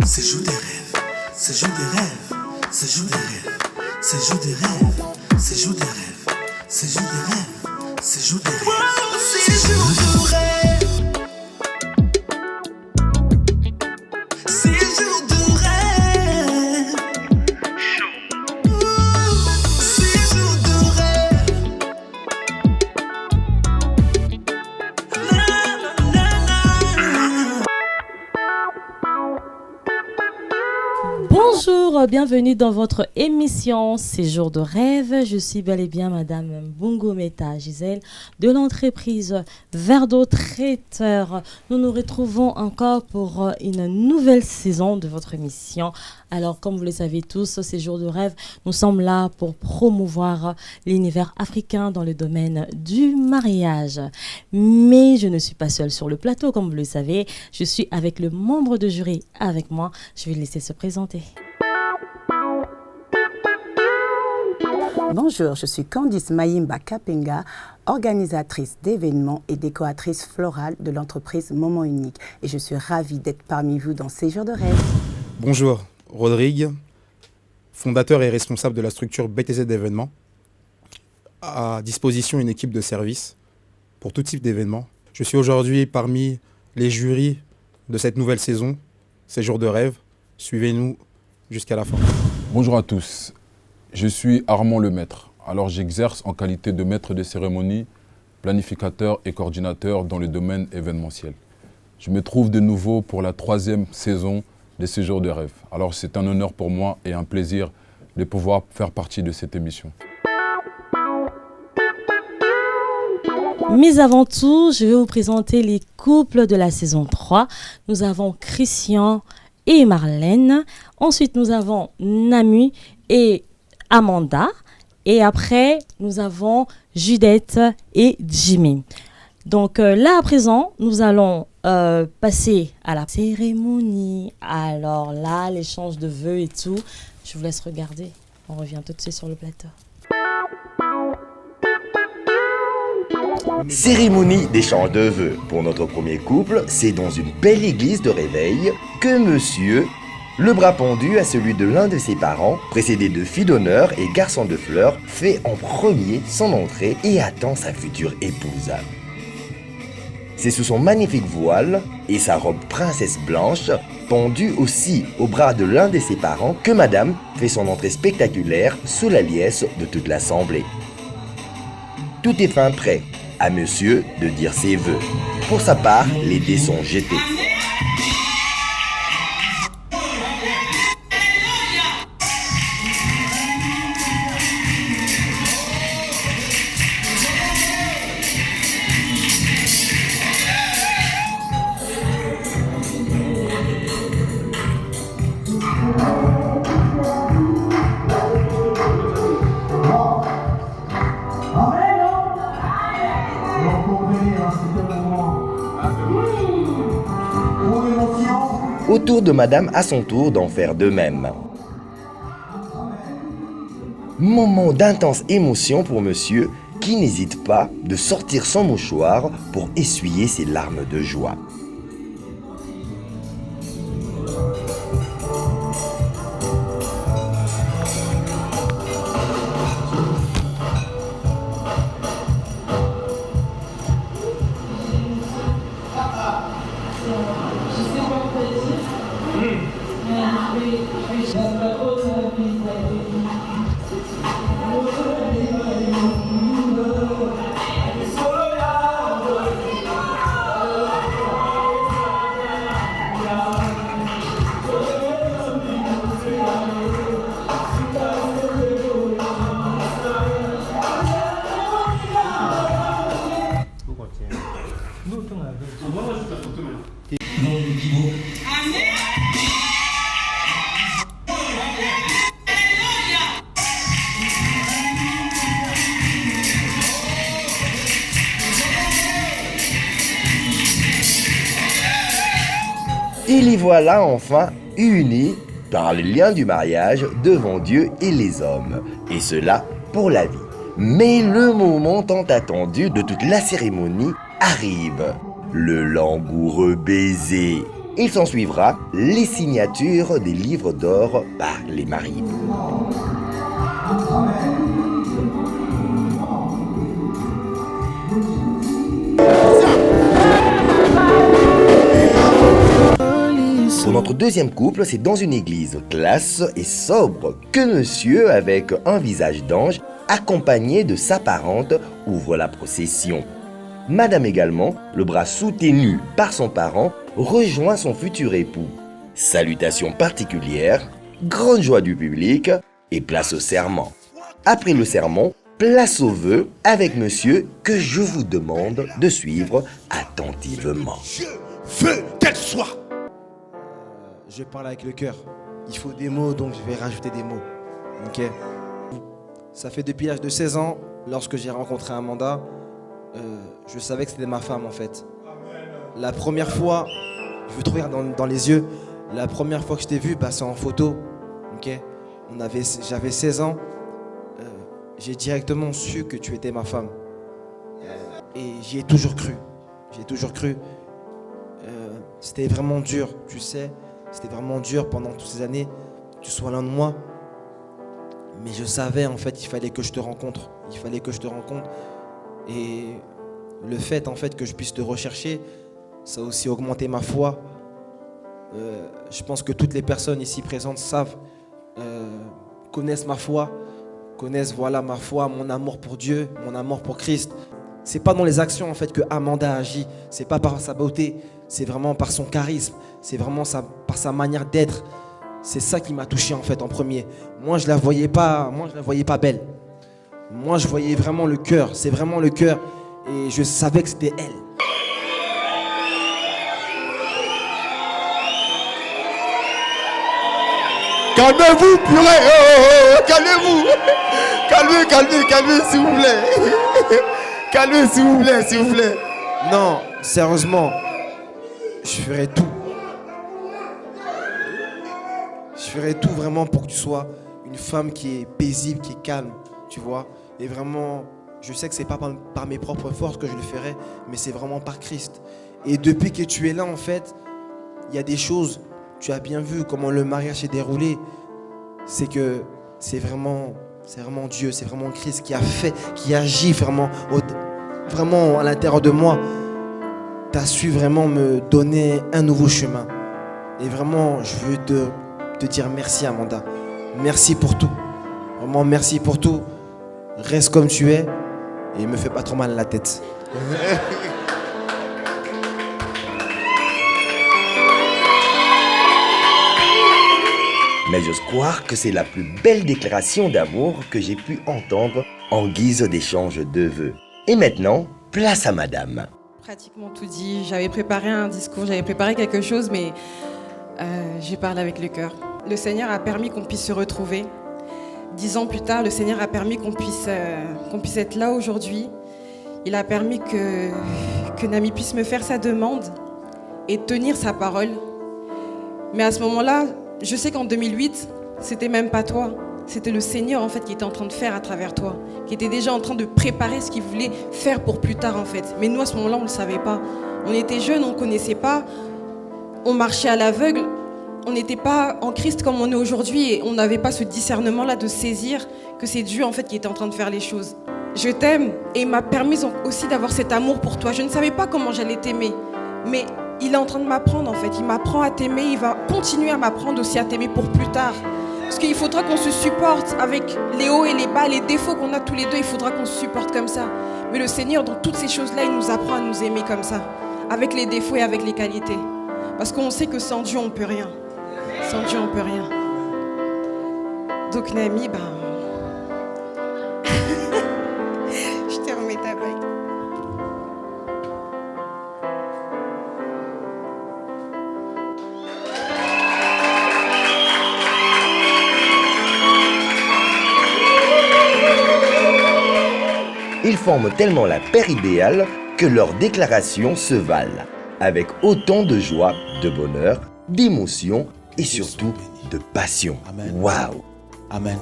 C'est jour des rêves, c'est jour des rêves, c'est jour des rêves, c'est jour des rêves, c'est jour des rêves, c'est jour des rêves, c'est jour des rêves, c'est jour de rêve, c'est jour de rêve, c'est jour de rêve. Bonjour, bienvenue dans votre émission Séjour de rêve. Je suis bel et bien Madame Bungometa Gisèle de l'entreprise Verre d'eau Traiteur. Nous nous retrouvons encore pour une nouvelle saison de votre émission. Alors, comme vous le savez tous, Séjour de rêve, nous sommes là pour promouvoir l'univers africain dans le domaine du mariage. Mais je ne suis pas seule sur le plateau, comme vous le savez. Je suis avec le membre de jury avec moi. Je vais le laisser se présenter. Bonjour, je suis Candice Mayimba Kapenga, organisatrice d'événements et décoratrice florale de l'entreprise Moment Unique. Et je suis ravie d'être parmi vous dans Séjour de rêve. Bonjour, Rodrigue, fondateur et responsable de la structure BTZ d'événements. À disposition une équipe de service pour tout type d'événements. Je suis aujourd'hui parmi les jurys de cette nouvelle saison, Séjour de rêve. Suivez-nous jusqu'à la fin. Bonjour à tous. Je suis Armand Lemaître. Alors j'exerce en qualité de maître de cérémonie, planificateur et coordinateur dans le domaine événementiel. Je me trouve de nouveau pour la 3e saison des Séjours de rêve. Alors c'est un honneur pour moi et un plaisir de pouvoir faire partie de cette émission. Mais avant tout, je vais vous présenter les couples de la saison 3. Nous avons Christian et Marlène. Ensuite, nous avons Namu et Amanda. Et après, nous avons Judith et Jimmy. Donc là, à présent, nous allons passer à la cérémonie. Alors là, l'échange de vœux et tout. Je vous laisse regarder. On revient tout de suite sur le plateau. Cérémonie d'échange de vœux. Pour notre premier couple, c'est dans une belle église de réveil que monsieur, le bras pendu à celui de l'un de ses parents, précédé de filles d'honneur et garçons de fleurs, fait en premier son entrée et attend sa future épouse. C'est sous son magnifique voile et sa robe princesse blanche, pendue aussi au bras de l'un de ses parents, que madame fait son entrée spectaculaire sous la liesse de toute l'assemblée. Tout est fin prêt à monsieur de dire ses vœux. Pour sa part, les dés sont jetés. Au tour de madame à son tour d'en faire de même. Moment d'intense émotion pour monsieur qui n'hésite pas de sortir son mouchoir pour essuyer ses larmes de joie. Et les voilà enfin unis par le lien du mariage devant Dieu et les hommes, et cela pour la vie. Mais le moment tant attendu de toute la cérémonie arrive le langoureux baiser. Il s'en suivra les signatures des livres d'or par les mariés. Pour notre deuxième couple, c'est dans une église classe et sobre que monsieur, avec un visage d'ange, accompagné de sa parente, ouvre la procession. Madame également, le bras soutenu par son parent, rejoint son futur époux. Salutations particulières, grande joie du public et place au serment. Après le sermon, place au vœu avec monsieur que je vous demande de suivre attentivement. Je veux qu'elle soit. Je parle avec le cœur. Il faut des mots, donc je vais rajouter des mots. Ok. Ça fait depuis l'âge de 16 ans, lorsque j'ai rencontré Amanda, je savais que c'était ma femme en fait. La première fois, je veux te regarder dans les yeux, la première fois que je t'ai vu, c'est en photo. Ok. J'avais 16 ans. J'ai directement su que tu étais ma femme. Et j'y ai toujours cru. J'ai toujours cru. C'était vraiment dur, tu sais. C'était vraiment dur pendant toutes ces années que tu sois l'un de moi. Mais je savais en fait qu'il fallait que je te rencontre. Il fallait que je te rencontre. Et le fait en fait que je puisse te rechercher, ça a aussi augmenté ma foi. Je pense que toutes les personnes ici présentes savent, connaissent ma foi, connaissent voilà ma foi, mon amour pour Dieu, mon amour pour Christ. C'est pas dans les actions en fait que Amanda agit. C'est pas par sa beauté. C'est vraiment par son charisme, c'est vraiment par sa manière d'être. C'est ça qui m'a touché en fait en premier. Moi je la voyais pas belle. Moi je voyais vraiment le cœur, c'est vraiment le cœur et je savais que c'était elle. Calmez-vous, purée. Calmez-vous. Calmez, s'il vous plaît. Calmez, s'il vous plaît. Non, sérieusement. Je ferai tout. Je ferai tout vraiment pour que tu sois une femme qui est paisible, qui est calme, tu vois. Et vraiment, je sais que c'est pas par mes propres forces que je le ferai, mais c'est vraiment par Christ. Et depuis que tu es là, en fait, il y a des choses, tu as bien vu comment le mariage s'est déroulé. C'est que c'est vraiment Dieu, c'est vraiment Christ qui a fait, qui agit vraiment à l'intérieur de moi. Tu as su vraiment me donner un nouveau chemin. Et vraiment, je veux te dire merci, Amanda. Merci pour tout. Vraiment, merci pour tout. Reste comme tu es et me fais pas trop mal à la tête. Mais j'ose croire que c'est la plus belle déclaration d'amour que j'ai pu entendre en guise d'échange de vœux. Et maintenant, place à madame. Pratiquement tout dit. J'avais préparé un discours, j'avais préparé quelque chose, mais j'ai parlé avec le cœur. Le Seigneur a permis qu'on puisse se retrouver. 10 ans plus tard, le Seigneur a permis qu'on puisse être là aujourd'hui. Il a permis que Nami puisse me faire sa demande et tenir sa parole. Mais à ce moment-là, je sais qu'en 2008, c'était même pas toi. C'était le Seigneur en fait qui était en train de faire à travers toi, qui était déjà en train de préparer ce qu'il voulait faire pour plus tard en fait. Mais nous à ce moment-là, on ne le savait pas. On était jeunes, on ne connaissait pas, on marchait à l'aveugle, on n'était pas en Christ comme on est aujourd'hui et on n'avait pas ce discernement-là de saisir que c'est Dieu en fait qui était en train de faire les choses. Je t'aime et il m'a permis aussi d'avoir cet amour pour toi. Je ne savais pas comment j'allais t'aimer, mais il est en train de m'apprendre en fait. Il m'apprend à t'aimer, il va continuer à m'apprendre aussi à t'aimer pour plus tard. Parce qu'il faudra qu'on se supporte avec les hauts et les bas, les défauts qu'on a tous les deux, il faudra qu'on se supporte comme ça. Mais le Seigneur, dans toutes ces choses-là, il nous apprend à nous aimer comme ça, avec les défauts et avec les qualités. Parce qu'on sait que sans Dieu, on ne peut rien. Sans Dieu, on ne peut rien. Donc Nami, je te remets ta bague. Ils forment tellement la paire idéale que leurs déclarations se valent, avec autant de joie, de bonheur, d'émotion et surtout de passion. Waouh! Amen.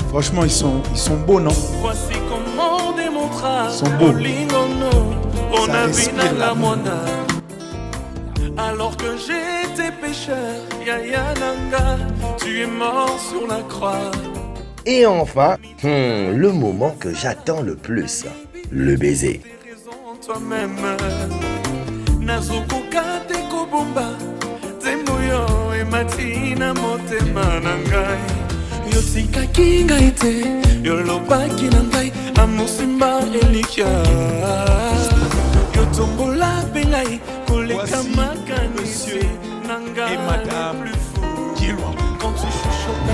Franchement, ils sont beaux, non? Voici comment Sont beaux. Ça respire la Alors que j'étais pécheur, Yaya Nanga, tu es mort sur la croix. Et enfin, le moment que j'attends le plus, le baiser. Toi-même, Nazukuka te kobomba, Zembuyo et Matina motema nangai. Yotika kinga ite, Yoloba kinangai, Amusimba elikia. Yotombola bengai, Koleka makanisi, Nanga et Madame plus fou. Quand tu chuchotes.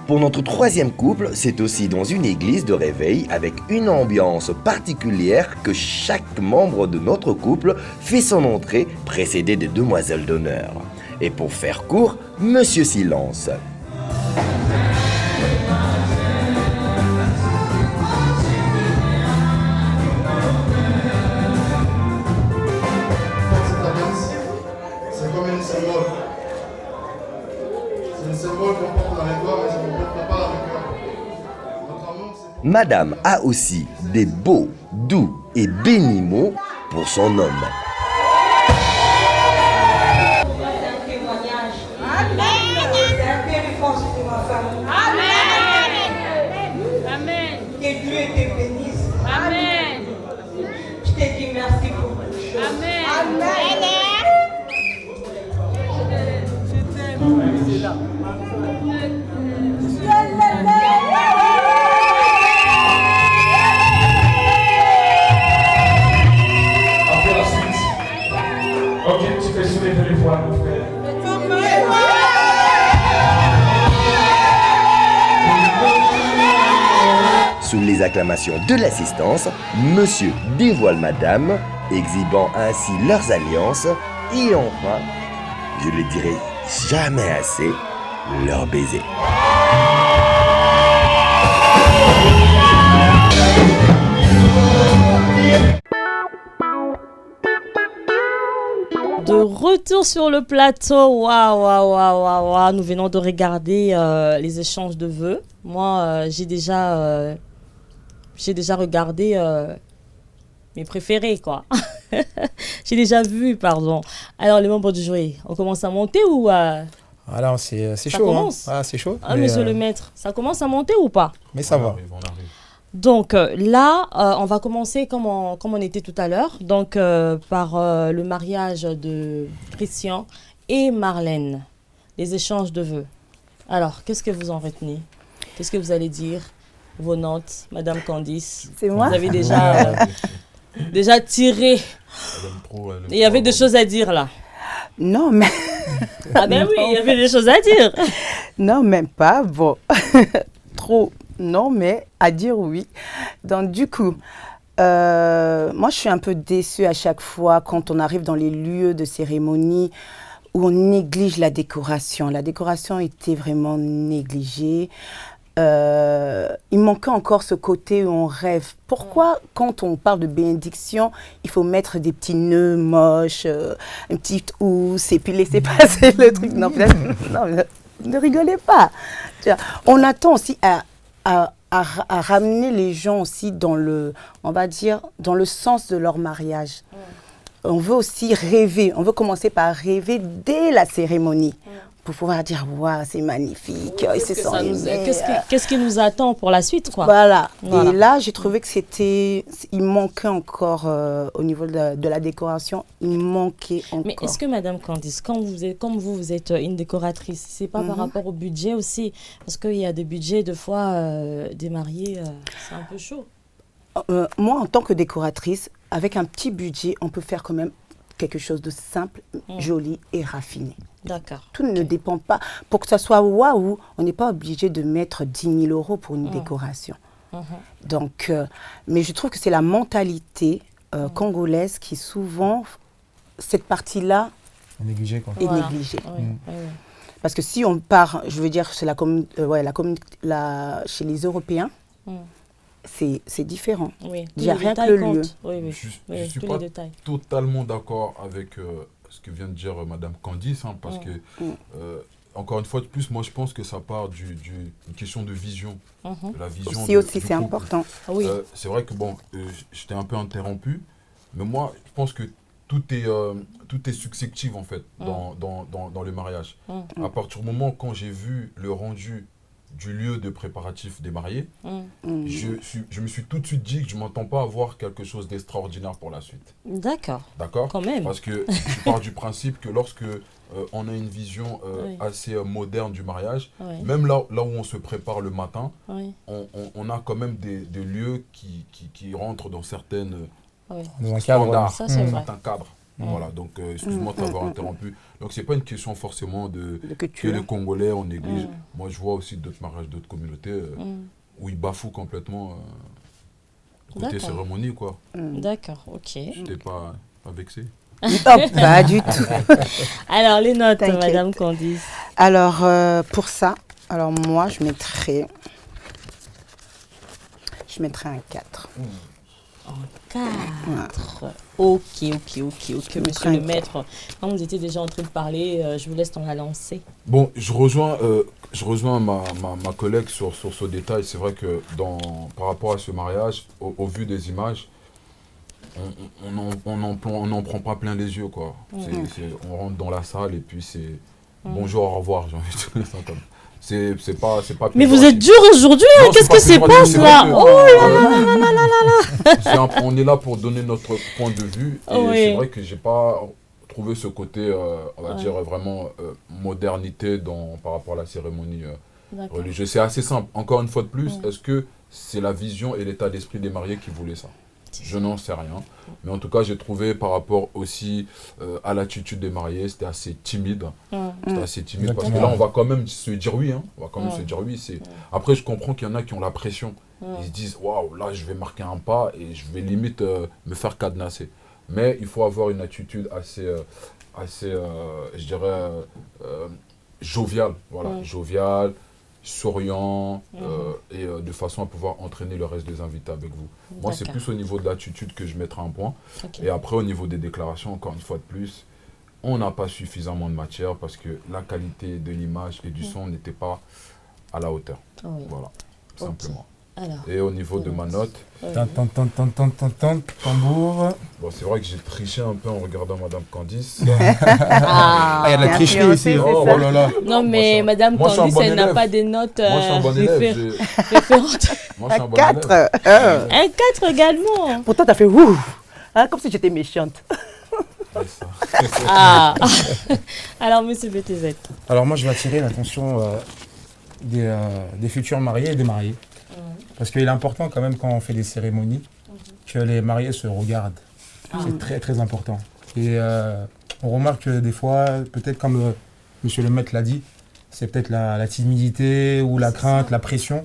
Pour notre troisième couple, c'est aussi dans une église de réveil avec une ambiance particulière que chaque membre de notre couple fait son entrée précédé des demoiselles d'honneur. Et pour faire court, Monsieur Silence. C'est comme une symbole. C'est une symbole qu'on porte dans les doigts, mais ça ne porte pas dans le cœur. Notre amour, c'est... Madame a aussi des beaux, doux et bénis mots pour son homme. Que Dieu te bénisse. Amen. Je te dis merci pour tout chose. Amen. Après la suite, ok, tu fais soulever les voiles, mon frère. Sous les acclamations de l'assistance, Monsieur dévoile Madame, exhibant ainsi leurs alliances, et enfin, je le dirai jamais assez, leur baiser. De retour sur le plateau, waouh, nous venons de regarder les échanges de vœux. Moi, j'ai déjà regardé mes préférés, quoi. J'ai déjà vu, pardon. Alors, les membres du jury, on commence à monter ou Alors, c'est ça chaud. commence. Ah, c'est chaud. Ah, monsieur le maître, ça commence à monter ou pas? Mais ça va. On arrive. Donc là, on va commencer comme on était tout à l'heure, donc par le mariage de Christian et Marlène, les échanges de vœux. Alors, qu'est-ce que vous en retenez? Qu'est-ce que vous allez dire? Vos notes, Madame Candice? C'est moi? Vous avez déjà tiré. Il y avait des choses à dire là. Non, mais... Ah ben oui, il y avait des choses à dire. Non, même pas. Bon, trop... Non, mais à dire oui. Donc, du coup, moi, je suis un peu déçue à chaque fois quand on arrive dans les lieux de cérémonie où on néglige la décoration. La décoration était vraiment négligée. Il manquait encore ce côté où on rêve. Pourquoi, quand on parle de bénédiction, il faut mettre des petits nœuds moches, une petite housse et puis laisser passer le truc? Non, ne rigolez pas. On attend aussi à ramener les gens aussi dans le, on va dire, dans le sens de leur mariage. On veut aussi rêver, on veut commencer par rêver dès la cérémonie pour pouvoir dire « Waouh, c'est magnifique, ils se sont aimés. » Qu'est-ce qui nous attend pour la suite, quoi? Voilà. Et là, j'ai trouvé que il manquait encore, au niveau de la décoration, il manquait encore. Mais est-ce que, Madame Candice, comme vous êtes une décoratrice, c'est pas par rapport au budget aussi? Parce qu'il y a des budgets, des fois, des mariés, c'est un peu chaud. Moi, en tant que décoratrice, avec un petit budget, on peut faire quand même quelque chose de simple, joli et raffiné. D'accord. Tout ne dépend pas. Pour que ça soit waouh, on n'est pas obligé de mettre 10 000 € pour une décoration. Donc, mais je trouve que c'est la mentalité congolaise qui souvent, cette partie-là, négligée, quoi. Est négligée. Oui. Parce que si on part, je veux dire, chez les Européens, c'est différent. Oui, il n'y a rien que le lieu. Je ne suis pas totalement d'accord avec ce que vient de dire Madame Candice, hein, parce que, encore une fois de plus, moi je pense que ça part d'une question de vision. La vision aussi, du c'est couple. important. Oui. C'est vrai que, bon, je t'ai un peu interrompu, mais moi, je pense que tout est successif, en fait, dans le mariage. À partir du moment quand j'ai vu le rendu du lieu de préparatif des mariés, je me suis tout de suite dit que je ne m'entends pas avoir quelque chose d'extraordinaire pour la suite. D'accord. D'accord. Quand même. Parce que je pars du principe que lorsque on a une vision assez moderne du mariage, même là où on se prépare le matin, on a quand même des lieux qui rentrent dans certaines Dans un standards, Ça, c'est vrai. certains cadres. Voilà, donc excuse-moi de t'avoir interrompu. Donc c'est pas une question forcément que les Congolais on néglige. Moi je vois aussi d'autres mariages, d'autres communautés où ils bafouent complètement le côté cérémonie, quoi. D'accord, ok. Je t'ai pas vexé. Pas du tout. Alors, les notes, T'inquiète. Madame Candice. Alors, pour ça, alors moi, je mettrais un 4. En 4. Ok, monsieur le maître. Quand vous étiez déjà en train de parler, je vous laisse la lancer. Bon, je rejoins ma collègue sur ce détail. C'est vrai que par rapport à ce mariage, au vu des images, on n'en prend pas plein les yeux, quoi. On rentre dans la salle et puis c'est bonjour, au revoir, j'ai envie de dire ça comme. C'est pas Mais vous êtes dur aujourd'hui, hein. Qu'est-ce que c'est passe là? Oh là là. On est là pour donner notre point de vue et c'est vrai que j'ai pas trouvé ce côté, on va dire vraiment modernité par rapport à la cérémonie religieuse. C'est assez simple. Encore une fois de plus, est-ce que c'est la vision et l'état d'esprit des mariés qui voulaient ça? Je n'en sais rien. Mais en tout cas, j'ai trouvé par rapport aussi à l'attitude des mariés, c'était assez timide. C'était assez timide parce que là, on va quand même se dire oui. Hein. On va quand même se dire oui. Après, je comprends qu'il y en a qui ont la pression. Ils se disent, waouh, là, je vais marquer un pas et je vais limite me faire cadenasser. Mais il faut avoir une attitude assez je dirais, joviale. Voilà, joviale, souriant et de façon à pouvoir entraîner le reste des invités avec vous. Moi, c'est plus au niveau de l'attitude que je mettrai un point. Et après, au niveau des déclarations, encore une fois de plus, on n'a pas suffisamment de matière parce que la qualité de l'image et du son n'était pas à la hauteur. Voilà, tout simplement. Alors, et au niveau de ma note... Tambour. Bon, c'est vrai que j'ai triché un peu en regardant Madame Candice. Il y a de la tricherie ici. Oh là là. Non, mais Madame Candice, elle n'a pas des notes référentes. Moi, je suis un bon 4. élève. Un 4 également. Pourtant, t'as fait ouh, hein, comme si j'étais méchante. Alors, monsieur BTZ. Alors moi, je vais attirer l'attention des futurs mariés et des mariés. Parce qu'il est important quand même quand on fait des cérémonies que les mariés se regardent. C'est très très important. Et on remarque que des fois, peut-être comme monsieur le maître l'a dit, c'est peut-être la timidité ou la crainte, la pression.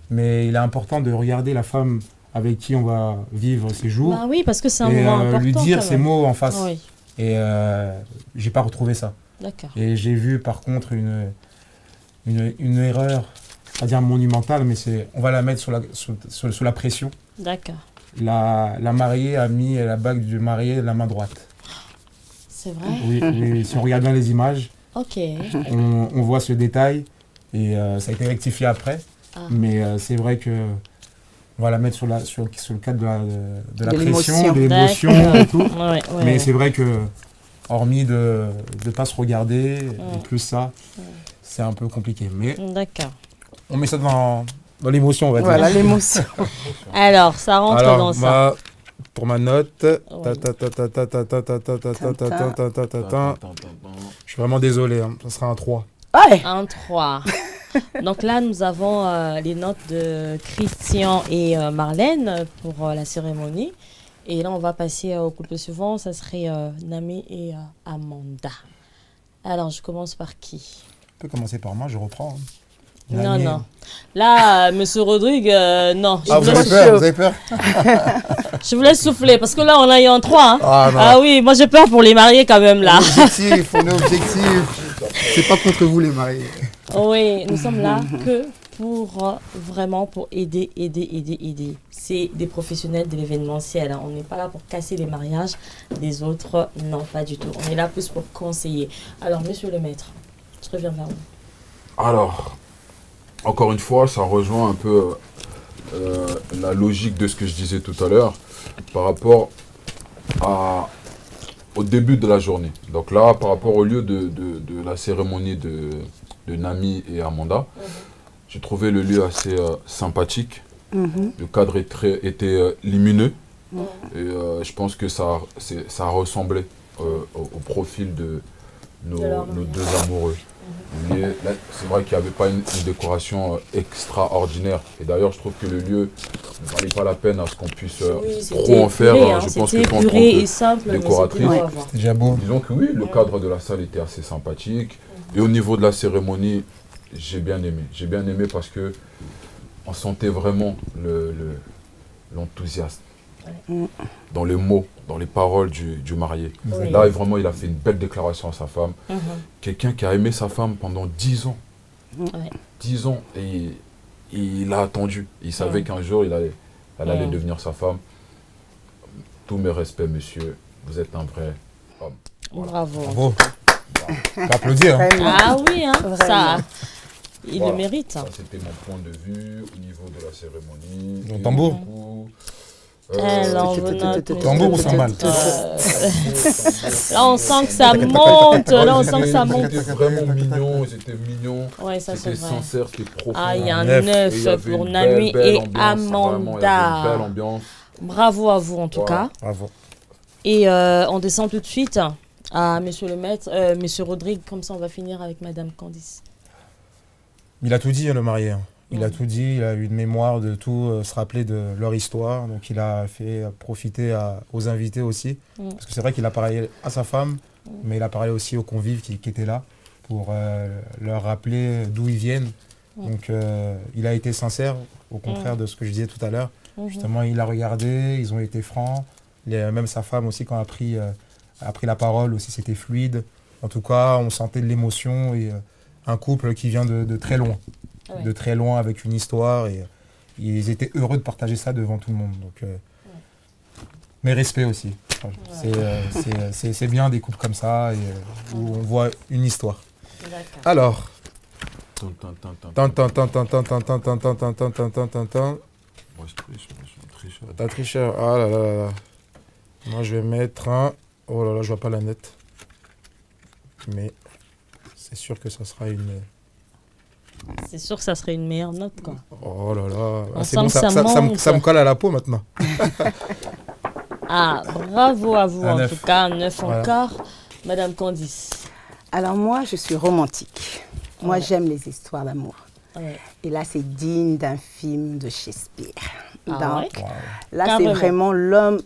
Mais il est important de regarder la femme avec qui on va vivre ces jours. Bah oui, parce que c'est un moment important. Lui dire ces mots en face. Oui. Et j'ai pas retrouvé ça. D'accord. Et j'ai vu par contre une erreur, pas dire monumentale, mais on va la mettre sous la pression. D'accord. La mariée a mis la bague du marié de la main droite. C'est vrai? Oui, si on regarde bien les images, on voit ce détail et ça a été rectifié après. Mais c'est vrai que on va la mettre sur le cadre de la pression, de l'émotion et tout. Mais c'est vrai que, hormis de ne pas se regarder, et plus ça, c'est un peu compliqué. Mais on met ça dans l'émotion, on va dire. Voilà, l'émotion. Alors, ça rentre dans ça. Pour ma note, je suis vraiment désolé, hein, ça sera un 3. Un 3. Donc là, nous avons les notes de Christian et Marlène pour la cérémonie. Et là, on va passer au couple suivant. Ça serait Nami et Amanda. Alors, je commence par qui? On peut commencer par moi, je reprends. Hein. Non. Là, monsieur Rodrigue, non. Vous avez peur? Je vous laisse souffler, parce que là, on a eu un 3. Hein. Ah oui, moi j'ai peur pour les mariés quand même, là. On est objectif. C'est pas contre vous, les mariés. Oui, nous sommes là que pour vraiment pour aider. C'est des professionnels de l'événementiel, hein. On n'est pas là pour casser les mariages des autres, non, pas du tout. On est là plus pour conseiller. Alors, monsieur le maître, je reviens vers vous. Alors, encore une fois, ça rejoint un peu la logique de ce que je disais tout à l'heure par rapport au début de la journée. Donc là, par rapport au lieu de la cérémonie de Nami et Amanda, j'ai trouvé le lieu assez sympathique. Le cadre était lumineux. Et je pense que ça ressemblait au profil de nos deux amoureux. C'est vrai qu'il n'y avait pas une décoration extraordinaire. Et d'ailleurs, je trouve que le lieu ne valait pas la peine à ce qu'on puisse trop en faire. Épuré, hein. Je pense que C'était toi, en tant épuré et que simple, mais décoratrice, c'était déjà beau. disons que oui, le cadre de la salle était assez sympathique. Et au niveau de la cérémonie, j'ai bien aimé. J'ai bien aimé parce que on sentait vraiment l'enthousiasme dans les mots, dans les paroles du marié. Oui. Là, vraiment, il a fait une belle déclaration à sa femme. Quelqu'un qui a aimé sa femme pendant 10 ans. 10 ans. Et il a attendu. Il savait qu'un jour, elle allait devenir sa femme. Tous mes respects, monsieur. Vous êtes un vrai homme. Voilà. Bravo. Bravo. On peut applaudir. Hein. Ah oui, hein, ça, il Voilà. le mérite. Ça, c'était mon point de vue au niveau de la cérémonie. Donc, tambour. Tambour ou cymbale? Là, on sent que ça monte. Là, on sent que ça monte. Ils étaient vraiment mignons. Ils étaient mignons. Ouais, ça, c'est c'était vrai. sincère, c'était profond. Ah, il y a un Neuf. neuf Et il y avait pour une Nami belle et ambiance, vraiment, il y avait une belle Amanda. ambiance. Bravo à vous, en tout Voilà. cas. Bravo. Et on descend tout de suite à monsieur le maître, monsieur Rodrigue. Comme ça, on va finir avec madame Candice. Il a tout dit, hein, le marié. Hein. Il a tout dit, il a eu une mémoire de tout, se rappeler de leur histoire. Donc il a fait profiter aux invités aussi. Parce que c'est vrai qu'il a parlé à sa femme, mais il a parlé aussi aux convives qui étaient là pour leur rappeler d'où ils viennent. Donc il a été sincère, au contraire de ce que je disais tout à l'heure. Justement, il a regardé, ils ont été francs. Même sa femme aussi, quand a pris la parole aussi, c'était fluide. En tout cas, on sentait de l'émotion et un couple qui vient de très loin. De très loin avec une histoire et ils étaient heureux de partager ça devant tout le monde. Donc, mais respect aussi. C'est bien des couples comme ça et, où on voit une histoire. Alors. Moi, je suis un tricheur. T'as tricheur. Ah là là là là. Moi, je vais mettre un. Oh là là, je vois pas la note. Mais c'est sûr que ça sera une. C'est sûr que ça serait une meilleure note, quoi. Oh là là. On C'est sent bon, que ça monte. ça me colle à la peau maintenant. Ah, bravo à vous, Un en 9. tout cas. 9 Voilà. encore. Madame Candice. Alors moi, je suis romantique. Moi, j'aime les histoires d'amour. Ouais. Et là, c'est digne d'un film de Shakespeare. Ah ouais? Là, Carrément. c'est vraiment l'homme.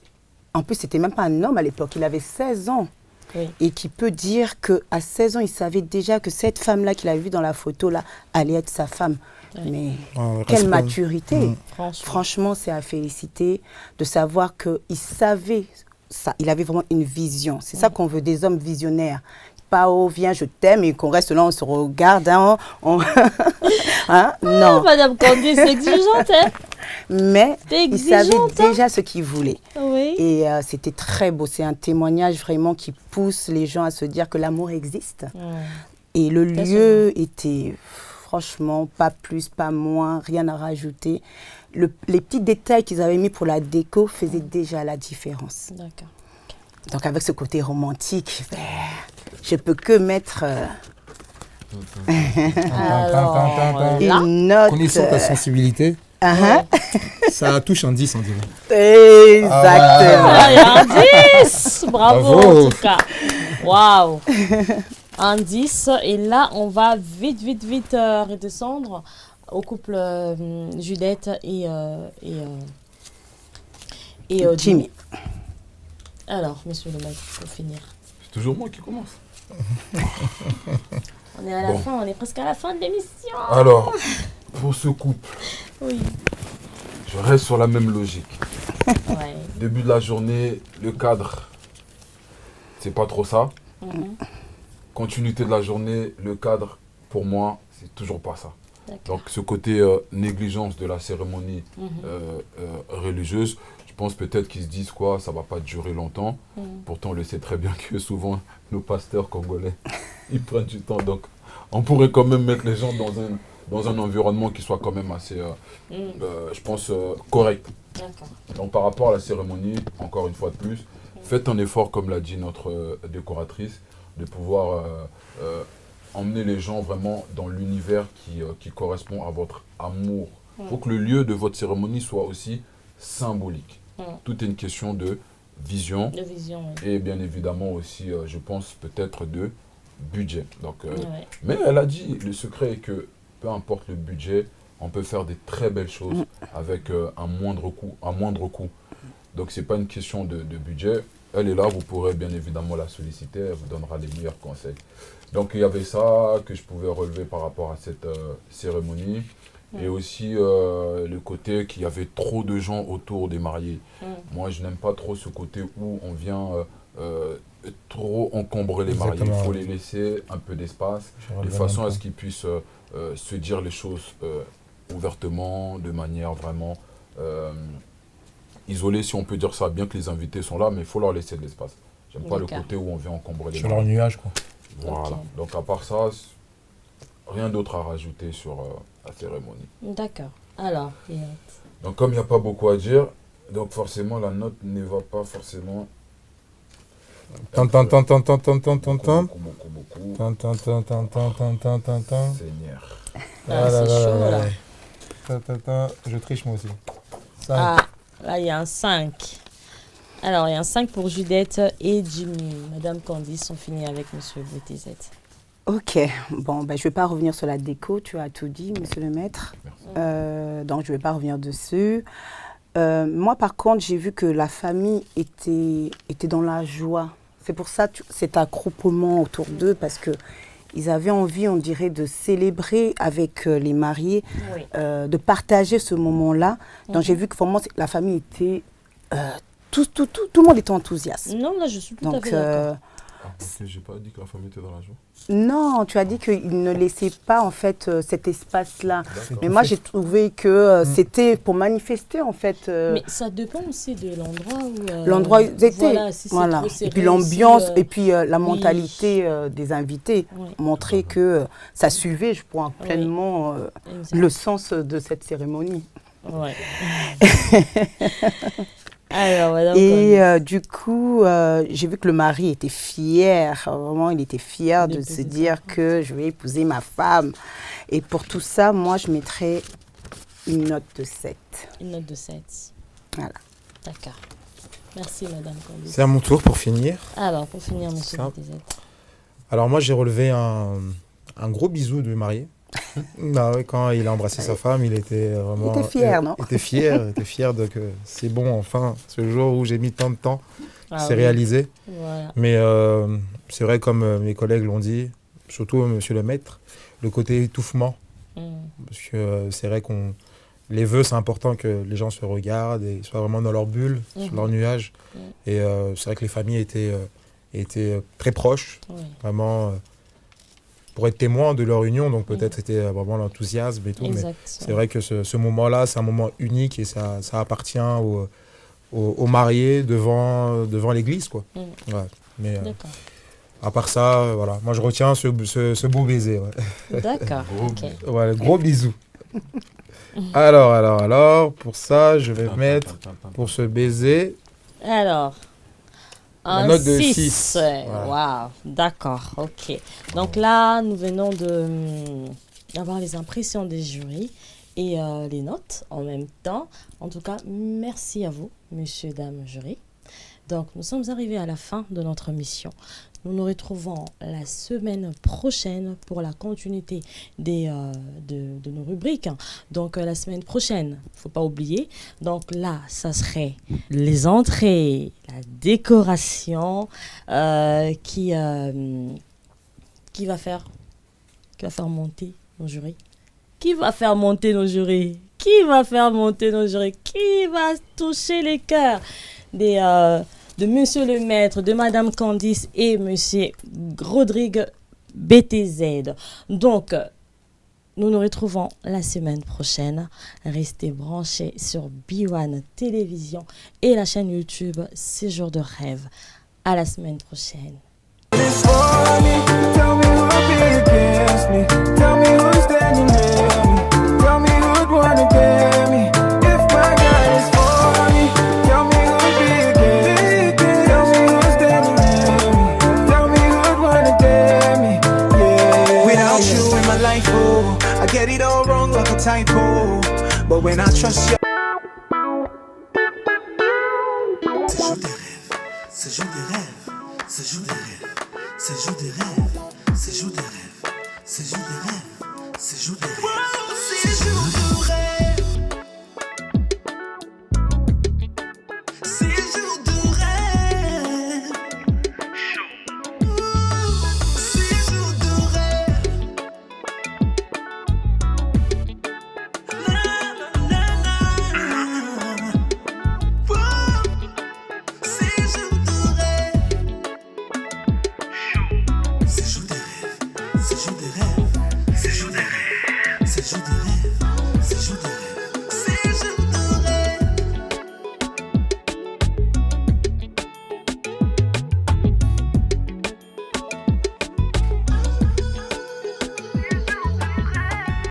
En plus, c'était même pas un homme à l'époque. Il avait 16 ans. Oui. Et qui peut dire qu'à 16 ans, il savait déjà que cette femme-là qu'il a vue dans la photo-là allait être sa femme. Oui. Mais Respect. quelle maturité. Franchement. Franchement, c'est à féliciter de savoir qu'il savait ça. Il avait vraiment une vision. C'est ça qu'on veut, des hommes visionnaires. Pas oh viens je t'aime et qu'on reste là on se regarde hein, hein? Non. Madame Candice, c'est exigeante, hein? Mais T'es il savait exigeante, hein? déjà ce qu'il voulait. Oui. Et c'était très beau. C'est un témoignage vraiment qui pousse les gens à se dire que l'amour existe. Et le lieu était franchement pas plus, pas moins, rien à rajouter. Les petits détails qu'ils avaient mis pour la déco faisaient déjà la différence. D'accord. Donc avec ce côté romantique, je peux que mettre une note. Connaissant ta sensibilité, ça touche un 10, on dirait. Exactement. Ah, il y a un 10. Bravo, Bravo. en tout cas. Waouh. Un 10. Et là, on va vite redescendre au couple Judith et Jimmy. Alors, monsieur le maître, pour finir. C'est toujours moi qui commence. On est à la fin, on est presque à la fin de l'émission. Alors, pour ce couple, Oui. je reste sur la même logique. Ouais. Début de la journée, le cadre, c'est pas trop ça. Continuité de la journée, le cadre, pour moi, c'est toujours pas ça. Donc ce côté négligence de la cérémonie religieuse, je pense peut-être qu'ils se disent quoi, ça va pas durer longtemps. Pourtant on le sait très bien que souvent nos pasteurs congolais, ils prennent du temps. Donc on pourrait quand même mettre les gens dans un environnement qui soit quand même assez, je pense, correct. Donc par rapport à la cérémonie, encore une fois de plus, faites un effort, comme l'a dit notre décoratrice, de pouvoir emmener les gens vraiment dans l'univers qui correspond à votre amour. Il faut que le lieu de votre cérémonie soit aussi symbolique. Tout est une question de vision, et bien évidemment aussi, je pense, peut-être de budget. Donc, mais elle a dit, le secret est que peu importe le budget, on peut faire des très belles choses avec un moindre coût. Donc ce n'est pas une question de budget. Elle est là, vous pourrez bien évidemment la solliciter, elle vous donnera les meilleurs conseils. Donc il y avait ça que je pouvais relever par rapport à cette cérémonie. Et aussi le côté qu'il y avait trop de gens autour des mariés. Moi je n'aime pas trop ce côté où on vient trop encombrer les mariés. Il faut les laisser un peu d'espace, de façon à ce qu'ils puissent se dire les choses ouvertement, de manière vraiment isolée, si on peut dire ça, bien que les invités sont là, mais il faut leur laisser de l'espace. J'aime pas le côté où on vient encombrer les sur leur nuage, quoi. Voilà. Donc à part ça, rien d'autre à rajouter sur la cérémonie. D'accord. Alors, donc comme il n'y a pas beaucoup à dire, donc forcément la note ne va pas forcément... Beaucoup. Seigneur. C'est chaud, là. Je triche moi aussi. 5. Ah, là, il y a un 5. Alors, il y a un 5 pour Judith et Jimmy. Madame Candice sont finis avec Monsieur BTZ. Ok, bon, ben, je ne vais pas revenir sur la déco, tu as tout dit, monsieur le maître. Donc, je ne vais pas revenir dessus. Moi, par contre, j'ai vu que la famille était dans la joie. C'est pour ça cet accroupement autour d'eux, parce qu'ils avaient envie, on dirait, de célébrer avec les mariés, de partager ce moment-là. Donc, j'ai vu que vraiment, la famille était... tout le monde était enthousiaste. Non, là, je suis tout à fait d'accord. Je n'ai pas dit que la famille était dans la joie. Non, tu as dit qu'ils ne laissaient pas en fait cet espace-là. Mais moi, j'ai trouvé que c'était pour manifester en fait. Mais ça dépend aussi de l'endroit où... l'endroit où ils étaient. Voilà. Et puis l'ambiance et puis la mentalité des invités montrait que ça suivait, je crois, pleinement le sens de cette cérémonie. Ouais. Alors, et du coup, j'ai vu que le mari était fier, vraiment il était fier de se dire que je vais épouser ma femme. Et pour tout ça, moi je mettrais une note de 7. Une note de 7. Voilà. D'accord. Merci Madame Candice. C'est à mon tour pour finir. Alors, pour finir, monsieur BTZ. Alors moi j'ai relevé un gros bisou du marié. Bah ouais, quand il a embrassé sa femme, il était vraiment... Il était fier, non? Il était fier de que c'est bon, enfin, ce jour où j'ai mis tant de temps, c'est réalisé. Voilà. Mais c'est vrai, comme mes collègues l'ont dit, surtout monsieur le maître, le côté étouffement. Parce que c'est vrai les vœux, c'est important que les gens se regardent et soient vraiment dans leur bulle, sur leur nuage. Et c'est vrai que les familles étaient très proches, vraiment... pour être témoin de leur union, donc peut-être c'était vraiment l'enthousiasme et tout, mais c'est vrai que ce moment-là, c'est un moment unique et ça appartient aux mariés devant l'église, quoi. Ouais. Mais à part ça, voilà, moi je retiens ce beau baiser. Ouais. D'accord, ok. Ouais, gros bisous. Alors, pour ça, je vais mettre, pour ce baiser... Alors... La note de 6. Waouh, d'accord, ok. Donc là, nous venons d'avoir les impressions des jurys et les notes en même temps. En tout cas, merci à vous, messieurs, dames, jury. Donc, nous sommes arrivés à la fin de notre mission. Nous nous retrouvons la semaine prochaine pour la continuité de nos rubriques. Donc, la semaine prochaine, il ne faut pas oublier. Donc là, ça serait les entrées, la décoration qui va faire monter nos jurys. Qui va faire monter nos jurys? Qui va faire monter nos jurys? Qui va toucher les cœurs de monsieur le maître, de madame Candice et monsieur Rodrigue BTZ. Donc, Nous nous retrouvons la semaine prochaine. Restez branchés sur B1 Télévision et la chaîne YouTube Séjour de rêve. À la semaine prochaine. I get it all wrong like a typo, but when I trust you. Séjour des rêves, séjour des rêves, séjour des rêves, séjour des rêves, séjour des rêves, séjour des rêves, séjour des rêves, séjour de rêve.